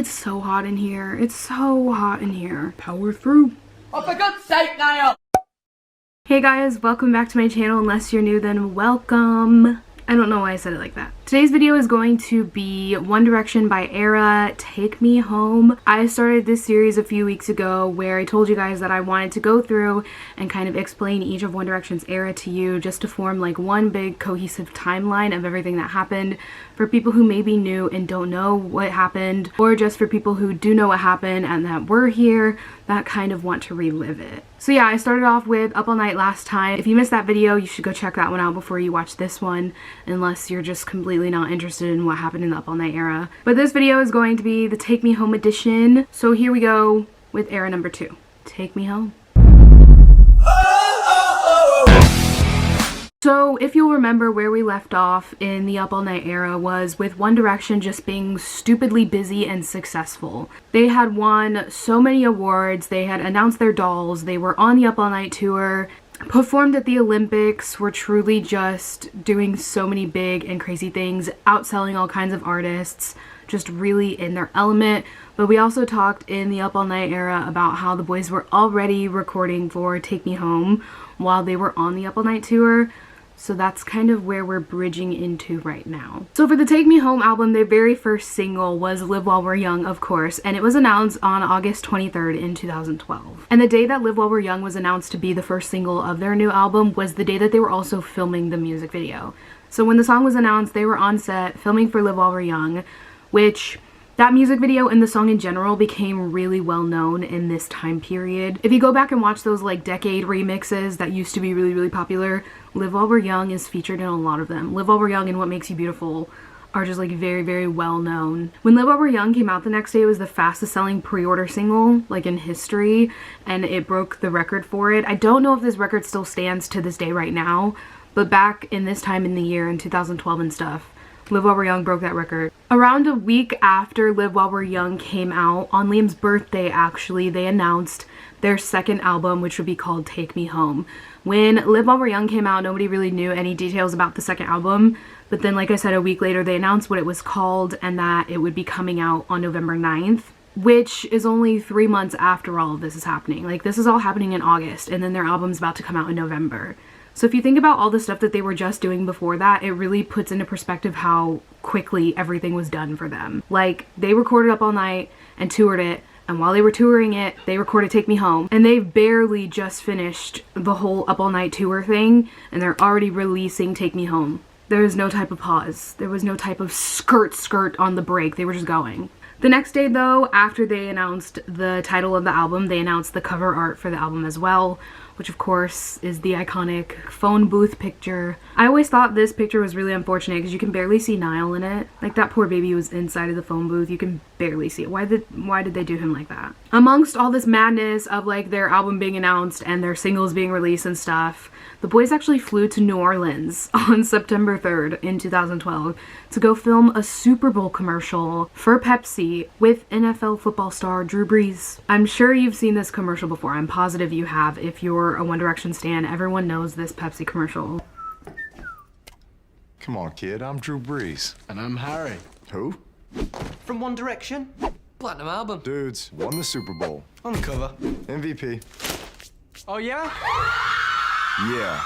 It's so hot in here. It's so hot in here. Power through. Oh, for God's sake, Niall! Hey guys, welcome back to my channel. Unless you're new, then welcome. I don't know why I said it like that. Today's video is going to be One Direction by Era, Take Me Home. I started this series a few weeks ago where I told you guys that I wanted to go through and kind of explain each of One Direction's era to you, just to form like one big cohesive timeline of everything that happened for people who may be new and don't know what happened, or just for people who do know what happened and that were here that kind of want to relive it. So yeah, I started off with Up All Night last time. If you missed that video, you should go check that one out before you watch this one, unless you're just completely not interested in what happened in the Up All Night era. But this video is going to be the Take Me Home edition. So here we go with era number 2. Take Me Home. So if you'll remember, where we left off in the Up All Night era was with One Direction just being stupidly busy and successful. They had won so many awards, they had announced their dolls, they were on the Up All Night tour, performed at the Olympics, were truly just doing so many big and crazy things, outselling all kinds of artists, just really in their element. But we also talked in the Up All Night era about how the boys were already recording for Take Me Home while they were on the Up All Night tour. So that's kind of where we're bridging into right now. So for the Take Me Home album, their very first single was Live While We're Young, of course, and it was announced on August 23rd in 2012. And the day that Live While We're Young was announced to be the first single of their new album was the day that they were also filming the music video. So when the song was announced, they were on set filming for Live While We're Young, which that music video and the song in general became really well known in this time period. If you go back and watch those like decade remixes that used to be really popular, Live While We're Young is featured in a lot of them. Live While We're Young and What Makes You Beautiful are just like very well known. When Live While We're Young came out the next day, it was the fastest selling pre-order single like in history, and it broke the record for it. I don't know if this record still stands to this day right now, but back in this time in the year in 2012 and stuff, Live While We're Young broke that record. Around a week after Live While We're Young came out, on Liam's birthday actually, they announced their second album, which would be called Take Me Home. When Live While We're Young came out, nobody really knew any details about the second album, but then like I said, a week later they announced what it was called and that it would be coming out on November 9th, which is only 3 months after all of this is happening. Like, this is all happening in August, and then their album's about to come out in November. So if you think about all the stuff that they were just doing before that, it really puts into perspective how quickly everything was done for them. Like, they recorded Up All Night and toured it, and while they were touring it, they recorded Take Me Home. And they've barely just finished the whole Up All Night tour thing, and they're already releasing Take Me Home. There was no type of pause. There was no type of skirt on the break. They were just going. The next day though, after they announced the title of the album, they announced the cover art for the album as well, which of course is the iconic phone booth picture. I always thought this picture was really unfortunate because you can barely see Niall in it. Like, that poor baby was inside of the phone booth. You can barely see it. Why did they do him like that? Amongst all this madness of like their album being announced and their singles being released and stuff, the boys actually flew to New Orleans on September 3rd in 2012 to go film a Super Bowl commercial for Pepsi with NFL football star Drew Brees. I'm sure you've seen this commercial before. I'm positive you have. If you're a One Direction stan, everyone knows this Pepsi commercial. Come on, kid. I'm Drew Brees. And I'm Harry. Who? From One Direction? Platinum album. Dudes, won the Super Bowl. On the cover. MVP. Oh, yeah? Yeah.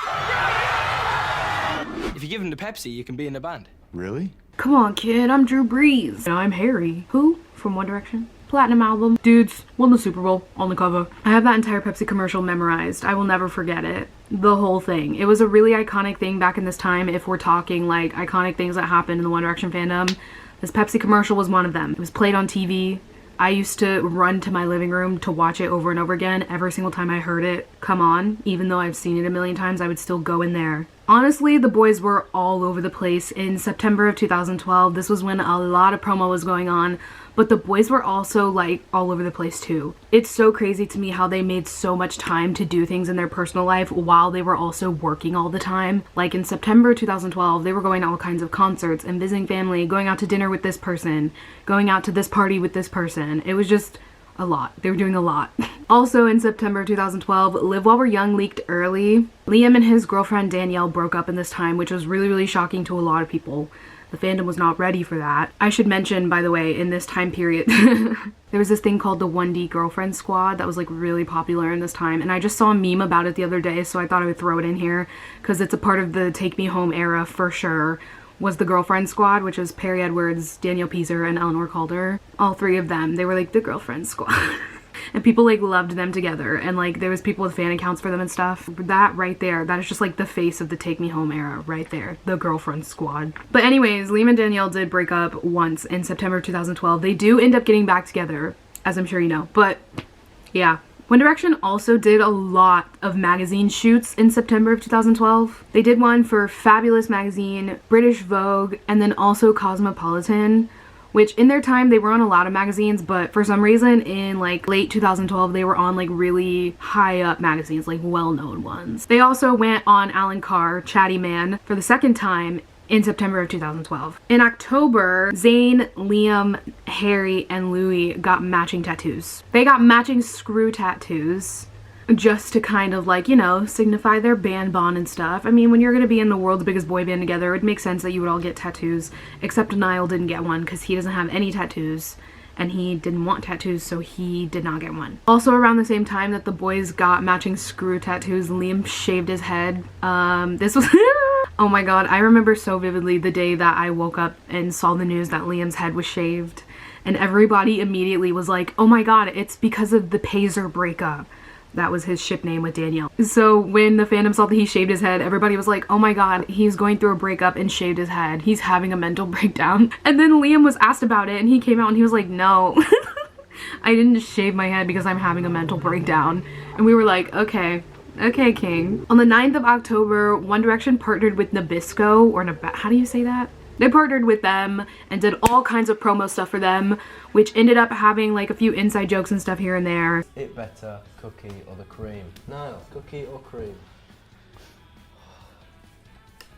If you give him to Pepsi, you can be in a band. Really? Come on, kid, I'm Drew Brees. And I'm Harry. Who? From One Direction? Platinum album. Dudes, won the Super Bowl, on the cover. I have that entire Pepsi commercial memorized. I will never forget it. The whole thing. It was a really iconic thing back in this time. If we're talking like iconic things that happened in the One Direction fandom, this Pepsi commercial was one of them. It was played on TV. I used to run to my living room to watch it over and over again every single time I heard it come on. Even though I've seen it a million times, I would still go in there. Honestly, the boys were all over the place in September of 2012. This was when a lot of promo was going on, but the boys were also like all over the place too. It's so crazy to me how they made so much time to do things in their personal life while they were also working all the time. Like in September 2012, they were going to all kinds of concerts and visiting family, going out to dinner with this person, going out to this party with this person. It was just a lot. They were doing a lot. Also in September 2012, Live While We're Young leaked early. Liam and his girlfriend Danielle broke up in this time, which was really shocking to a lot of people. The fandom was not ready for that. I should mention, by the way, in this time period, there was this thing called the 1D Girlfriend Squad that was like really popular in this time, and I just saw a meme about it the other day, so I thought I would throw it in here because it's a part of the Take Me Home era for sure. Was the Girlfriend Squad, which is Perry Edwards, Danielle Peaser, and Eleanor Calder. All three of them, they were like the Girlfriend Squad. And people like loved them together, and like there was people with fan accounts for them and stuff. That right there, that is just like the face of the Take Me Home era right there, the Girlfriend Squad. But anyways, Liam and Danielle did break up once in September 2012. They do end up getting back together, as I'm sure you know, but yeah. One Direction also did a lot of magazine shoots in September of 2012. They did one for Fabulous magazine, British Vogue, and then also Cosmopolitan, which in their time they were on a lot of magazines, but for some reason in like late 2012 they were on like really high up magazines, like well-known ones. They also went on Alan Carr, Chatty Man, for the second time in September of 2012. In October, Zayn, Liam, Harry, and Louis got matching tattoos. They got matching screw tattoos just to kind of like, you know, signify their band bond and stuff. I mean, when you're gonna be in the world's biggest boy band together, it would make sense that you would all get tattoos, except Niall didn't get one because he doesn't have any tattoos and he didn't want tattoos, so he did not get one. Also around the same time that the boys got matching screw tattoos, Liam shaved his head. This was oh my god, I remember so vividly the day that I woke up and saw the news that Liam's head was shaved, and everybody immediately was like, oh my god, it's because of the Pazer breakup. That was his ship name with Danielle. So when the fandom saw that he shaved his head, everybody was like, oh my god, he's going through a breakup and shaved his head. He's having a mental breakdown. And then Liam was asked about it and he came out and he was like, no, I didn't shave my head because I'm having a mental breakdown. And we were like, okay, king. On the 9th of October, One Direction partnered with Nabisco, or how do you say that? They partnered with them and did all kinds of promo stuff for them, which ended up having like a few inside jokes and stuff here and there. It better, cookie or the cream? No, cookie or cream?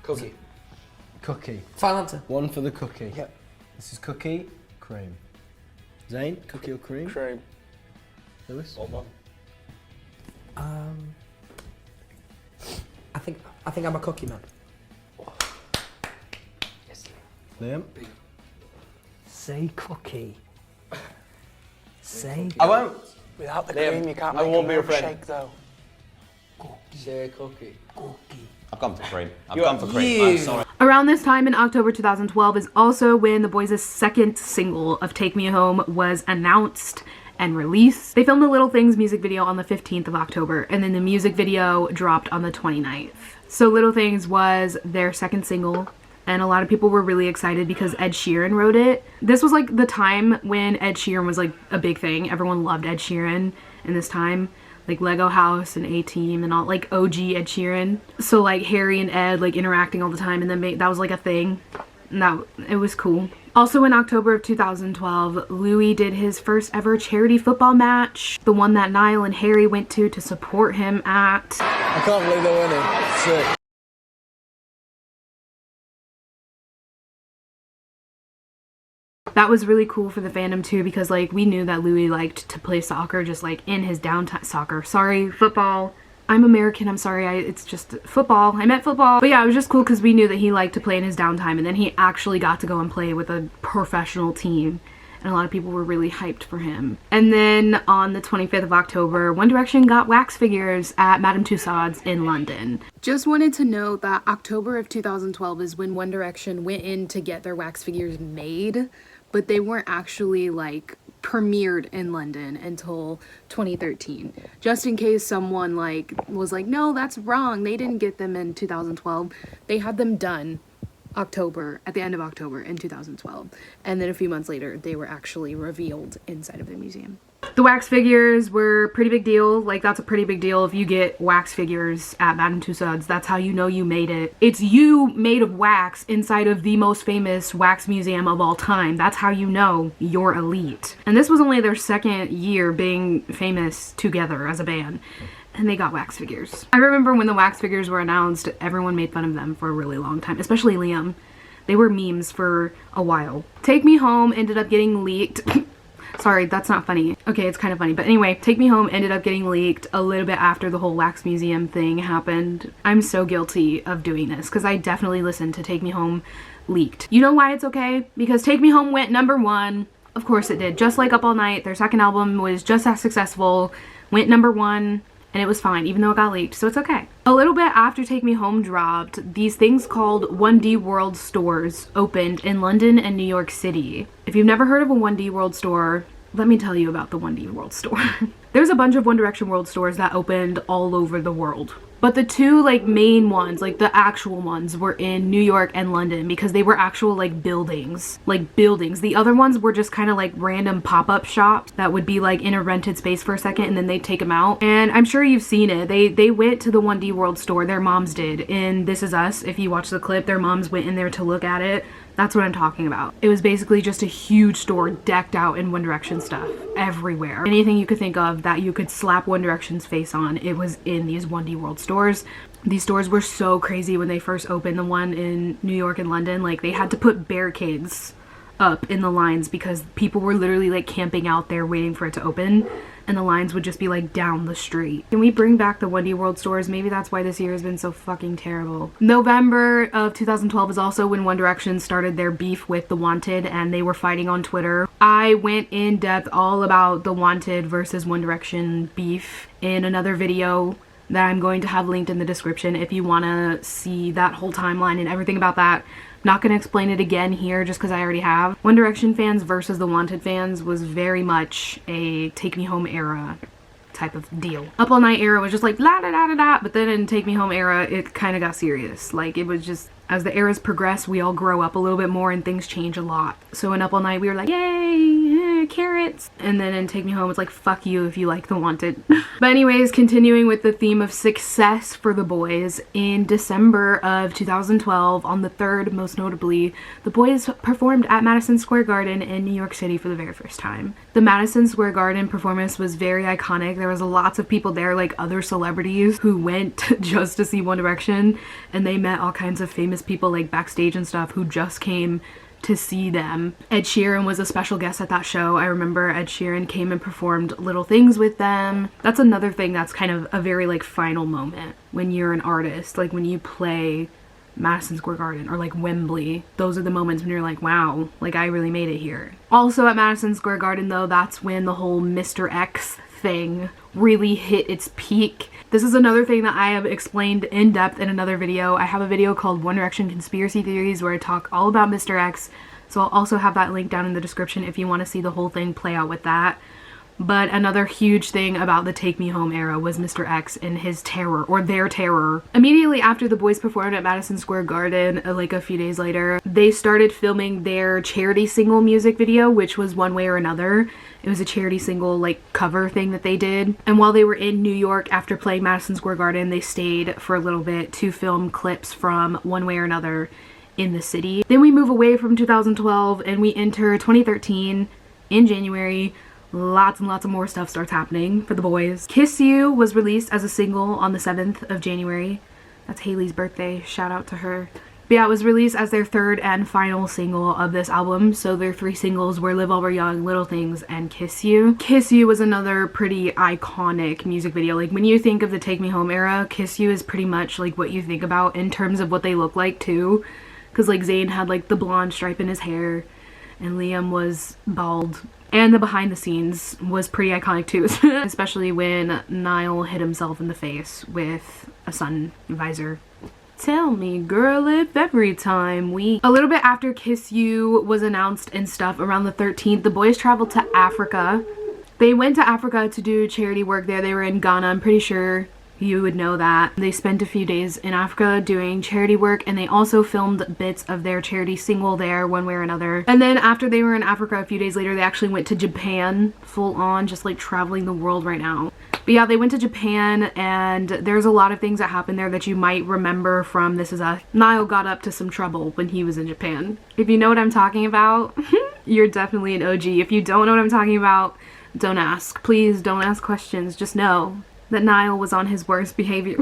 Cookie. Cookie. Final answer. One for the cookie. Yep. This is cookie, cream. Zane, cookie or cream? Cream. Lewis? I think I'm a cookie man. Liam? Say cookie. Say I won't. Without the Liam, cream, you can't I make won't a be your friend. milkshake though. Say cookie. Cookie. I've gone for cream. I've You gone are- for cream. you. I'm sorry. Around this time in October 2012 is also when the boys' second single of Take Me Home was announced and released. They filmed a Little Things music video on the 15th of October, and then the music video dropped on the 29th. So Little Things was their second single, and a lot of people were really excited because Ed Sheeran wrote it. This was like the time when Ed Sheeran was like a big thing. Everyone loved Ed Sheeran in this time. Like Lego House and A-Team and all, like OG Ed Sheeran. So like Harry and Ed like interacting all the time, and then that was like a thing. And it was cool. Also in October of 2012, Louis did his first ever charity football match, the one that Niall and Harry went to support him at. I can't believe they're winning. Sick. That was really cool for the fandom too, because like we knew that Louis liked to play soccer just like in his downtime. Football. I'm American, I'm sorry, it's just football. I meant football. But yeah, it was just cool because we knew that he liked to play in his downtime, and then he actually got to go and play with a professional team. And a lot of people were really hyped for him. And then on the 25th of October, One Direction got wax figures at Madame Tussauds in London. Just wanted to note that October of 2012 is when One Direction went in to get their wax figures made, but they weren't actually like premiered in London until 2013. Just in case someone like was like, no, that's wrong, they didn't get them in 2012. They had them done at the end of October in 2012, and then a few months later they were actually revealed inside of the museum. The wax figures were a pretty big deal. Like, that's a pretty big deal if you get wax figures at Madame Tussauds. That's how you know you made it. It's you made of wax inside of the most famous wax museum of all time. That's how you know you're elite. And this was only their second year being famous together as a band, and they got wax figures. I remember when the wax figures were announced, everyone made fun of them for a really long time, especially Liam. They were memes for a while. Take Me Home ended up getting leaked. Sorry, that's not funny. Okay, it's kind of funny. But anyway, Take Me Home ended up getting leaked a little bit after the whole wax museum thing happened. I'm so guilty of doing this because I definitely listened to Take Me Home leaked. You know why it's okay? Because Take Me Home went #1. Of course it did. Just like Up All Night, their second album was just as successful, went #1, and it was fine, even though it got leaked, so it's okay. A little bit after Take Me Home dropped, these things called 1D World stores opened in London and New York City. If you've never heard of a 1D World store, let me tell you about the 1D World store. There's a bunch of One Direction World stores that opened all over the world. But the two like main ones, like the actual ones, were in New York and London because they were actual like buildings. The other ones were just kind of like random pop-up shops that would be like in a rented space for a second and then they'd take them out. And I'm sure you've seen it. They went to the 1D World store, their moms did. In This Is Us, if you watch the clip, their moms went in there to look at it. That's what I'm talking about. It was basically just a huge store decked out in One Direction stuff everywhere. Anything you could think of that you could slap One Direction's face on, it was in these 1D World stores. These stores were so crazy when they first opened, the one in New York and London. Like, they had to put barricades up in the lines because people were literally like camping out there waiting for it to open, and the lines would just be like down the street. Can we bring back the 1D World stores? Maybe that's why this year has been so fucking terrible. November of 2012 is also when One Direction started their beef with The Wanted, and they were fighting on Twitter. I went in depth all about The Wanted versus One Direction beef in another video that I'm going to have linked in the description if you want to see that whole timeline and everything about that. Not going to explain it again here just because I already have. One Direction fans versus The Wanted fans was very much a Take Me Home era type of deal. Up All Night era was just like la da da da da, but then in Take Me Home era it kind of got serious. Like, it was just, as the eras progress, we all grow up a little bit more and things change a lot. So in Up All Night we were like, yay, carrots. And then in Take Me Home it's like, fuck you if you like The Wanted. But anyways, continuing with the theme of success for the boys, in December of 2012, on the 3rd most notably, the boys performed at Madison Square Garden in New York City for the very first time. The Madison Square Garden performance was very iconic. There was lots of people there, like other celebrities who went just to see One Direction, and they met all kinds of famous people like backstage and stuff who just came to see them. Ed Sheeran was a special guest at that show. I remember Ed Sheeran came and performed Little Things with them. That's another thing that's kind of a very like final moment when you're an artist, like when you play Madison Square Garden or like Wembley. Those are the moments when you're like, wow, like I really made it here. Also at Madison Square Garden though, that's when the whole Mr. X thing really hit its peak. This is another thing that I have explained in depth in another video. I have a video called One Direction Conspiracy Theories where I talk all about Mr. X, so I'll also have that link down in the description if you want to see the whole thing play out with that. But another huge thing about the Take Me Home era was Mr. X and his terror, or their terror. Immediately after the boys performed at Madison Square Garden, like a few days later, they started filming their charity single music video, which was One Way or Another. It was a charity single like cover thing that they did. And while they were in New York after playing Madison Square Garden, they stayed for a little bit to film clips from One Way or Another in the city. Then we move away from 2012 and we enter 2013 in January. Lots and lots of more stuff starts happening for the boys. Kiss You was released as a single on the 7th of January. That's Hailey's birthday. Shout out to her. But yeah, it was released as their third and final single of this album. So their 3 singles were Live While We're Young, Little Things, and Kiss You. Kiss You was another pretty iconic music video. Like when you think of the Take Me Home era, Kiss You is pretty much like what you think about in terms of what they look like too. Because like Zayn had like the blonde stripe in his hair and Liam was bald. And the behind the scenes was pretty iconic too, especially when Niall hit himself in the face with a sun visor. Tell me, girl, if every time we... A little bit after Kiss You was announced and stuff, around the 13th, the boys traveled to Africa. They went to Africa to do charity work there. They were in Ghana, I'm pretty sure you would know that. They spent a few days in Africa doing charity work, and they also filmed bits of their charity single there, One Way or Another. And then after they were in Africa a few days later, they actually went to Japan, full on, just like traveling the world right now. But yeah, they went to Japan, and there's a lot of things that happened there that you might remember from This Is Us. Niall got up to some trouble when he was in Japan. If you know what I'm talking about, you're definitely an OG. If you don't know what I'm talking about, don't ask. Please don't ask questions. Just know that Niall was on his worst behavior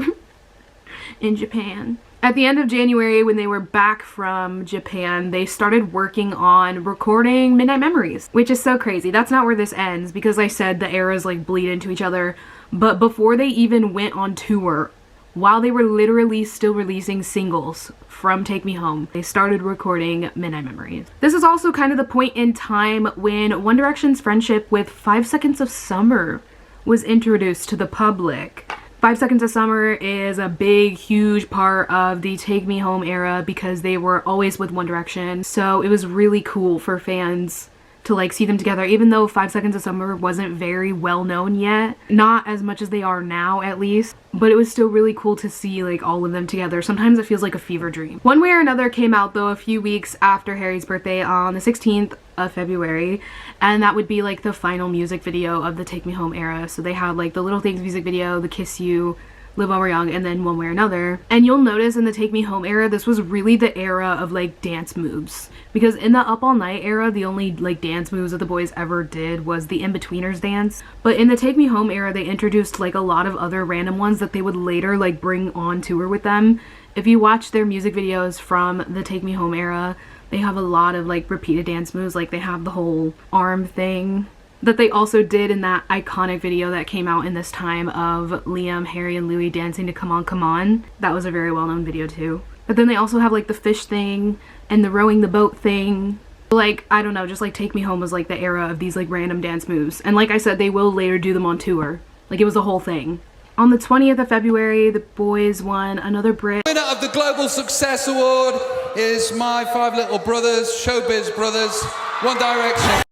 in Japan. At the end of January, when they were back from Japan, they started working on recording Midnight Memories, which is so crazy. That's not where this ends, because I said the eras like bleed into each other. But before they even went on tour, while they were literally still releasing singles from Take Me Home. They started recording Midnight Memories. This is also kind of the point in time when One Direction's friendship with 5 Seconds of Summer was introduced to the public. 5 Seconds of Summer is a big, huge part of the Take Me Home era because they were always with One Direction. So it was really cool for fans to like see them together, even though 5 Seconds of Summer wasn't very well known yet. Not as much as they are now, at least. But it was still really cool to see like all of them together. Sometimes it feels like a fever dream. One Way or Another came out though a few weeks after Harry's birthday on the 16th of February, and that would be like the final music video of the Take Me Home era. So they had like the Little Things music video, the Kiss You, Live While We're Young, and then One Way or Another. And you'll notice in the Take Me Home era, this was really the era of like dance moves, because in the Up All Night era, the only like dance moves that the boys ever did was the In-Betweeners dance. But in the Take Me Home era, they introduced like a lot of other random ones that they would later like bring on tour with them. If you watch their music videos from the Take Me Home era, they have a lot of like repeated dance moves. Like they have the whole arm thing that they also did in that iconic video that came out in this time of Liam, Harry, and Louis dancing to Come On, Come On. That was a very well-known video too. But then they also have like the fish thing and the rowing the boat thing. Like, I don't know, just like Take Me Home was like the era of these like random dance moves. And like I said, they will later do them on tour. Like it was a whole thing. On the 20th of February, the boys won another Brit. Winner of the Global Success Award is my 5 little brothers, Showbiz Brothers, One Direction.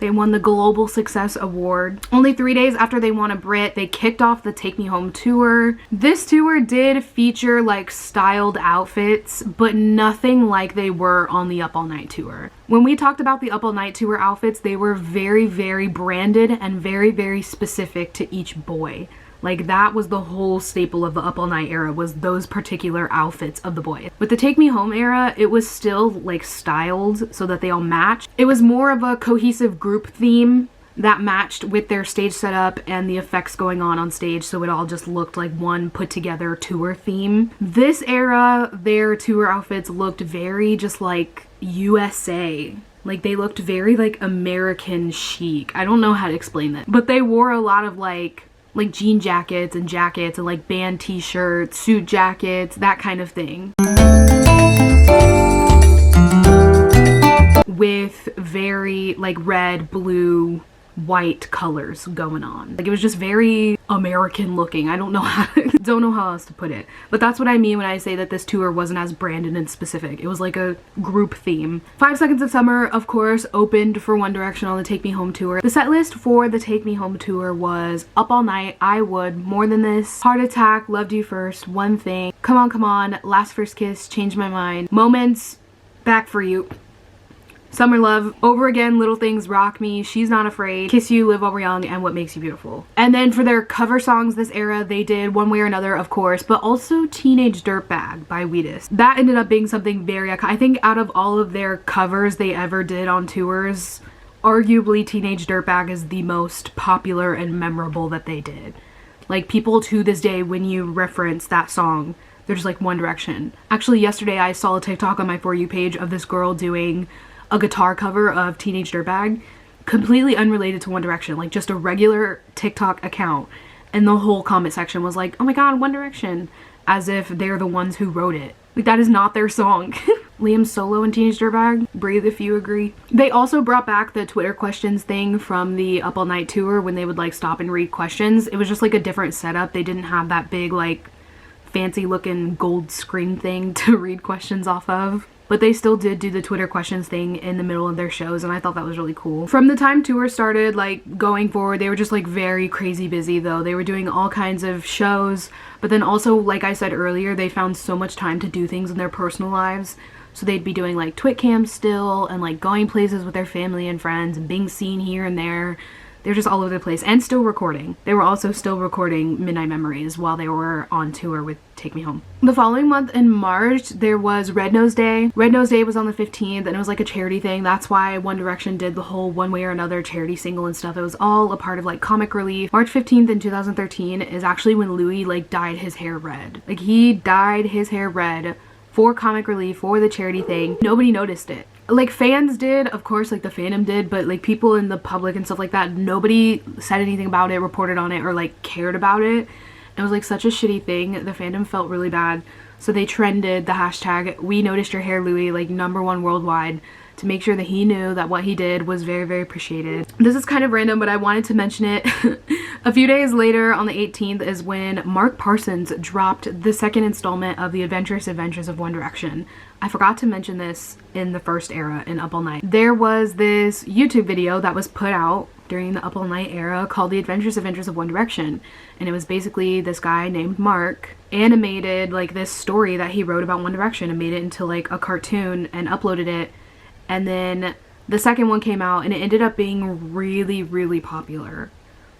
They won the Global Success Award. Only 3 days after they won a Brit, they kicked off the Take Me Home tour. This tour did feature like styled outfits, but nothing like they were on the Up All Night tour. When we talked about the Up All Night tour outfits, they were very, very branded and very, very specific to each boy. Like that was the whole staple of the Up All Night era, was those particular outfits of the boys. With the Take Me Home era, it was still like styled so that they all matched. It was more of a cohesive group theme that matched with their stage setup and the effects going on stage, so it all just looked like one put together tour theme. This era, their tour outfits looked very just like USA. Like they looked very like American chic. I don't know how to explain that. But they wore a lot of like jean jackets and like band t-shirts, suit jackets, that kind of thing. With very like red, blue, white colors going on. Like it was just very American looking. I don't know how else to put it. But that's what I mean when I say that this tour wasn't as branded and specific. It was like a group theme. 5 Seconds of Summer, of course, opened for One Direction on the Take Me Home tour. The set list for the Take Me Home tour was Up All Night, I Would, More Than This, Heart Attack, Loved You First, One Thing, Come On Come On, Last First Kiss, Change My Mind, Moments, Back For You, Summer Love, Over Again, Little Things, Rock Me, She's Not Afraid, Kiss You, Live While We're Young, and What Makes You Beautiful. And then for their cover songs this era, they did One Way or Another, of course, but also Teenage Dirtbag by Wheatus. That ended up being something very iconic. I think out of all of their covers they ever did on tours, arguably Teenage Dirtbag is the most popular and memorable that they did. Like people to this day, when you reference that song, they're just like One Direction. Actually, yesterday I saw a TikTok on my For You page of this girl doing a guitar cover of Teenage Dirtbag, completely unrelated to One Direction, like just a regular TikTok account, and the whole comment section was like, oh my god, One Direction, as if they're the ones who wrote it. Like that is not their song. Liam's solo in Teenage Dirtbag, breathe if you agree. They also brought back the Twitter questions thing from the Up All Night tour when they would like stop and read questions. It was just like a different setup. They didn't have that big like fancy looking gold screen thing to read questions off of. But they still did do the Twitter questions thing in the middle of their shows, and I thought that was really cool. From the time tour started, like going forward, they were just like very crazy busy though. They were doing all kinds of shows, but then also, like I said earlier, they found so much time to do things in their personal lives. So they'd be doing like twit cams still, and like going places with their family and friends, and being seen here and there. They're just all over the place, and still recording. They were also still recording Midnight Memories while they were on tour with Take Me Home. The following month in March, there was Red Nose Day. Red Nose Day was on the 15th, and it was like a charity thing. That's why One Direction did the whole One Way or Another charity single and stuff. It was all a part of like comic relief. March 15th in 2013 is actually when Louis like dyed his hair red. Like he dyed his hair red for comic relief, for the charity thing. Nobody noticed it. Like, fans did, of course, like the fandom did, but like people in the public and stuff like that, nobody said anything about it, reported on it, or like cared about it. It was like such a shitty thing. The fandom felt really bad. So they trended the hashtag "We Noticed Your Hair, Louis," like #1 worldwide, to make sure that he knew that what he did was very, very appreciated. This is kind of random, but I wanted to mention it. A few days later, on the 18th, is when Mark Parsons dropped the second installment of The Adventurous Adventures of One Direction. I forgot to mention this in the first era, in Up All Night. There was this YouTube video that was put out during the Up All Night era called The Adventurous Adventures of One Direction. And it was basically this guy named Mark animated like this story that he wrote about One Direction and made it into like a cartoon and uploaded it. And then the second one came out and it ended up being really, really popular.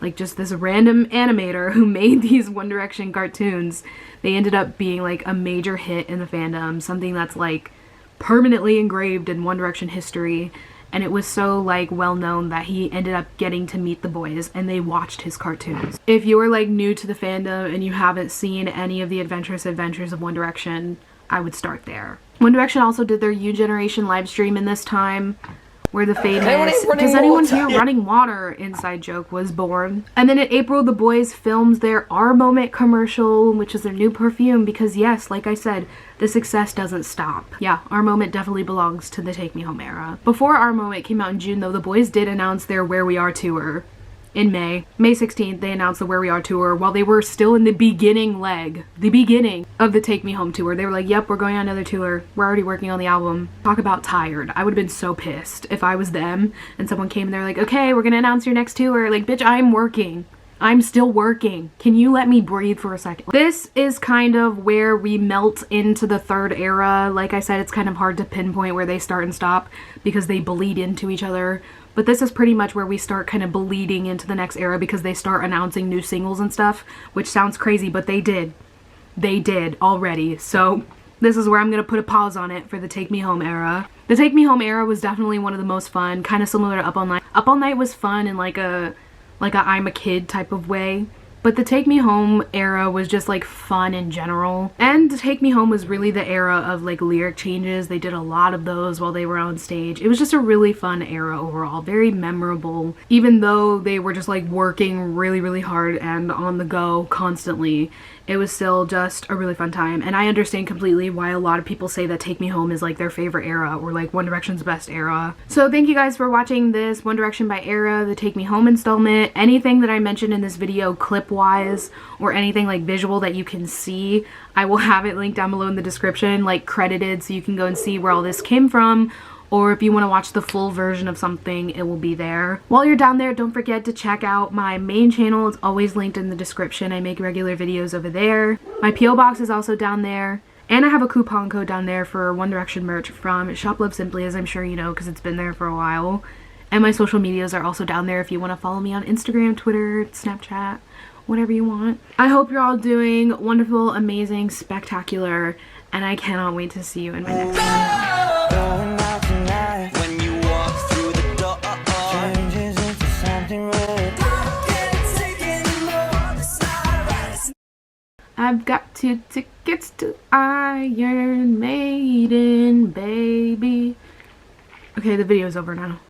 Like, just this random animator who made these One Direction cartoons, they ended up being like a major hit in the fandom, something that's like permanently engraved in One Direction history. And it was so like well known that he ended up getting to meet the boys and they watched his cartoons. If you are like new to the fandom and you haven't seen any of the Adventurous Adventures of One Direction, I would start there. One Direction also did their U Generation live stream in this time, where the famous "Does anyone here running water?" inside joke was born. And then in April, the boys filmed their Our Moment commercial, which is their new perfume, because yes, like I said, the success doesn't stop. Yeah, Our Moment definitely belongs to the Take Me Home era. Before Our Moment came out in June though, the boys did announce their Where We Are tour. In May 16th, they announced the Where We Are tour while they were still in the beginning of the Take Me Home tour. They were like, yep, we're going on another tour. We're already working on the album. Talk about tired. I would have been so pissed if I was them and someone came and they're like, okay, we're gonna announce your next tour. Like, bitch, I'm working. I'm still working. Can you let me breathe for a second? This is kind of where we melt into the third era. Like I said, it's kind of hard to pinpoint where they start and stop because they bleed into each other. But this is pretty much where we start kind of bleeding into the next era because they start announcing new singles and stuff, which sounds crazy, but they did. They did already. So this is where I'm going to put a pause on it for the Take Me Home era. The Take Me Home era was definitely one of the most fun, kind of similar to Up All Night. Up All Night was fun in like a I'm a kid type of way. But the Take Me Home era was just like fun in general. And Take Me Home was really the era of like lyric changes. They did a lot of those while they were on stage. It was just a really fun era overall, very memorable. Even though they were just like working really, really hard and on the go constantly, it was still just a really fun time. And I understand completely why a lot of people say that Take Me Home is like their favorite era or like One Direction's best era. So thank you guys for watching this One Direction by era, the Take Me Home installment. Anything that I mentioned in this video clip-wise or anything like visual that you can see, I will have it linked down below in the description, like credited, so you can go and see where all this came from. Or if you want to watch the full version of something, it will be there. While you're down there, don't forget to check out my main channel. It's always linked in the description. I make regular videos over there. My P.O. box is also down there. And I have a coupon code down there for One Direction merch from Shop Love Simply, as I'm sure you know because it's been there for a while. And my social medias are also down there if you want to follow me on Instagram, Twitter, Snapchat, whatever you want. I hope you're all doing wonderful, amazing, spectacular, and I cannot wait to see you in my next video. When you walk through the door, changes into something red. I've got 2 tickets to Iron Maiden, baby. Okay, the video's over now.